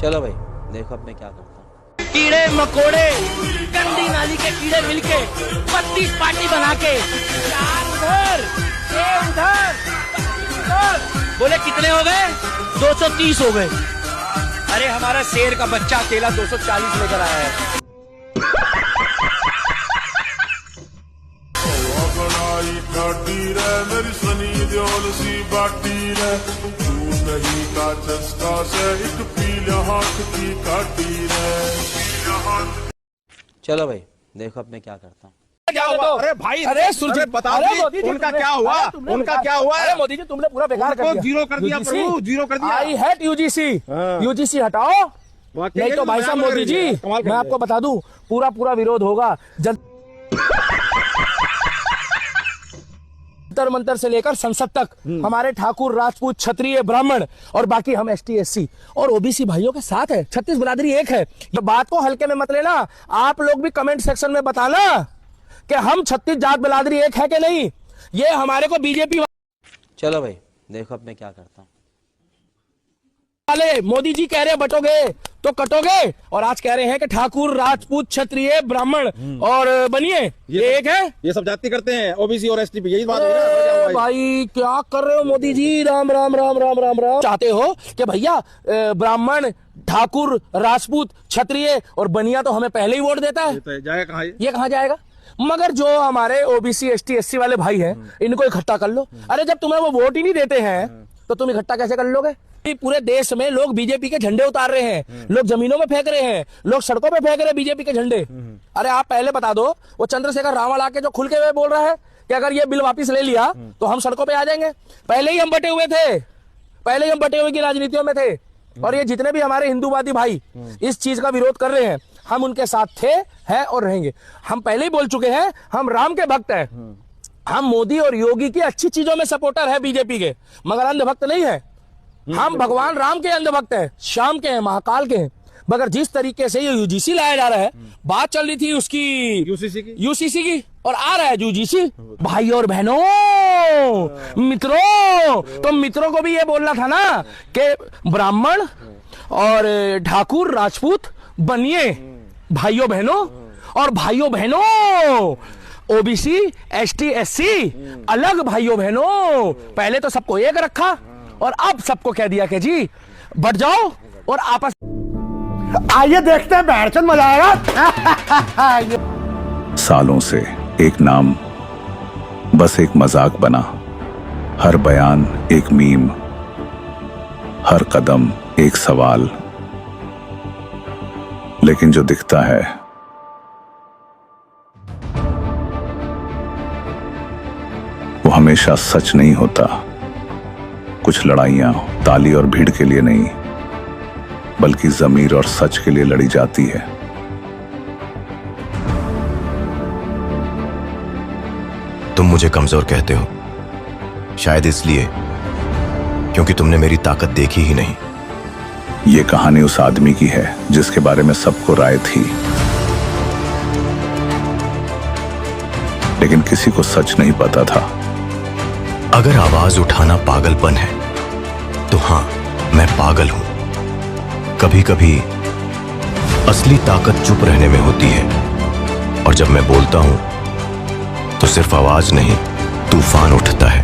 चलो भाई, देखो अब मैं क्या करता हूँ। कीड़े मकोड़े गंदी नाली के कीड़े मिलके 32 पार्टी बना के 4 उधर 6 उधर 25 उधर, बोले कितने हो गए? 230 हो गए। अरे हमारा शेर का बच्चा अकेला 240 लेकर आया है। मेरी सनी देओल सी बाटी रे, तू नहीं का चस्का से एक पीला हाथ की काटी रे। चलो भाई, देखो अब मैं क्या करता हूँ। क्या हुआ? अरे भाई, अरे सुरजीत बता दो उनका क्या हुआ? उनका क्या हुआ? अरे मोदी जी तुमने पूरा बेकार कर दिया। जीरो कर दिया प्रभु, जीरो कर दिया। I hate UGC. यूजीसी हटाओ, नहीं तो भाई साहब मोदी जी मैं आपको बता दूं पूरा पूरा विरोध होगा। जंतर मंतर से लेकर संसद तक हमारे ठाकुर राजपूत क्षत्रिय ब्राह्मण और बाकी हम एसटी एससी और ओबीसी भाइयों के साथ है। 36 बिरादरी एक है। ये बात को हल्के में मत लेना। आप लोग भी कमेंट सेक्शन में बताना कि हम 36 जात बिरादरी एक है कि नहीं। ये हमारे को बीजेपी चलो भाई, देखो अब मैं क्या करता हूँ। वाले मोदी जी कह रहे हैं बटोगे तो कटोगे, और आज कह रहे हैं कि ठाकुर राजपूत क्षत्रिय ब्राह्मण और बनिए ये एक है। ये सब जाति करते हैं ओबीसी और एसटी पे, यही बात है ना भाई क्या कर रहे हो मोदी जी? राम राम राम राम राम राम। चाहते हो कि भैया ब्राह्मण ठाकुर राजपूत क्षत्रिय और बनिया तो हमें पहले ही वोट देता है। जाएगा कहाँ ये कहाँ जाएगा? मगर जो हमारे ओबीसी एसटी एससी वाले भाई हैं इनको इकट्ठा कर लो। अरे जब तुम्हें वो वोट ही नहीं देते हैं तो तुम इकट्ठा कैसे कर लोगे? पूरे देश में लोग बीजेपी के झंडे उतार रहे हैं, लोग जमीनों में फेंक रहे हैं, लोग सड़कों पे फेंक रहे हैं बीजेपी के झंडे। अरे आप पहले बता दो, वो चंद्रशेखर रावण आके जो खुल के हुए बोल रहा है कि अगर ये बिल वापस ले लिया तो हम सड़कों पे आ जाएंगे। पहले ही हम बटे हुए थे, पहले ही हम बटे हुए की राजनीतियों में थे। और ये जितने भी हमारे हिंदूवादी भाई इस चीज का विरोध कर रहे हैं, हम उनके साथ थे, हैं और रहेंगे। हम पहले ही बोल चुके हैं, हम राम के भक्त हैं। हम मोदी और योगी की अच्छी चीजों में सपोर्टर है बीजेपी के, मगर अंधभक्त नहीं है। हम भगवान राम के अंधभक्त हैं, श्याम के हैं, महाकाल के हैं। मगर जिस तरीके से ये यूजीसी लाया जा रहा है, बात चल रही थी उसकी यूसीसी की और आ रहा है यूजीसी। भाई और बहनों मित्रों, तो मित्रों को भी ये बोलना था ना कि ब्राह्मण और ठाकुर राजपूत बनिए भाइयों बहनों, और भाइयों बहनों ओबीसी एसटी एससी अलग भाइयों बहनों। पहले तो सबको एक रखा और अब सबको कह दिया कि जी बढ़ जाओ और आपस। आइए देखते हैं, बैठचंद मजा आएगा। सालों से एक नाम बस एक मजाक बना, हर बयान एक मीम, हर कदम एक सवाल। लेकिन जो दिखता है वो हमेशा सच नहीं होता। कुछ लड़ाइयां ताली और भीड़ के लिए नहीं, बल्कि ज़मीर और सच के लिए लड़ी जाती है। तुम मुझे कमजोर कहते हो, शायद इसलिए क्योंकि तुमने मेरी ताकत देखी ही नहीं। ये कहानी उस आदमी की है जिसके बारे में सबको राय थी, लेकिन किसी को सच नहीं पता था। अगर आवाज उठाना पागलपन है तो हाँ, मैं पागल हूं। कभी कभी असली ताकत चुप रहने में होती है, और जब मैं बोलता हूं तो सिर्फ आवाज नहीं, तूफान उठता है।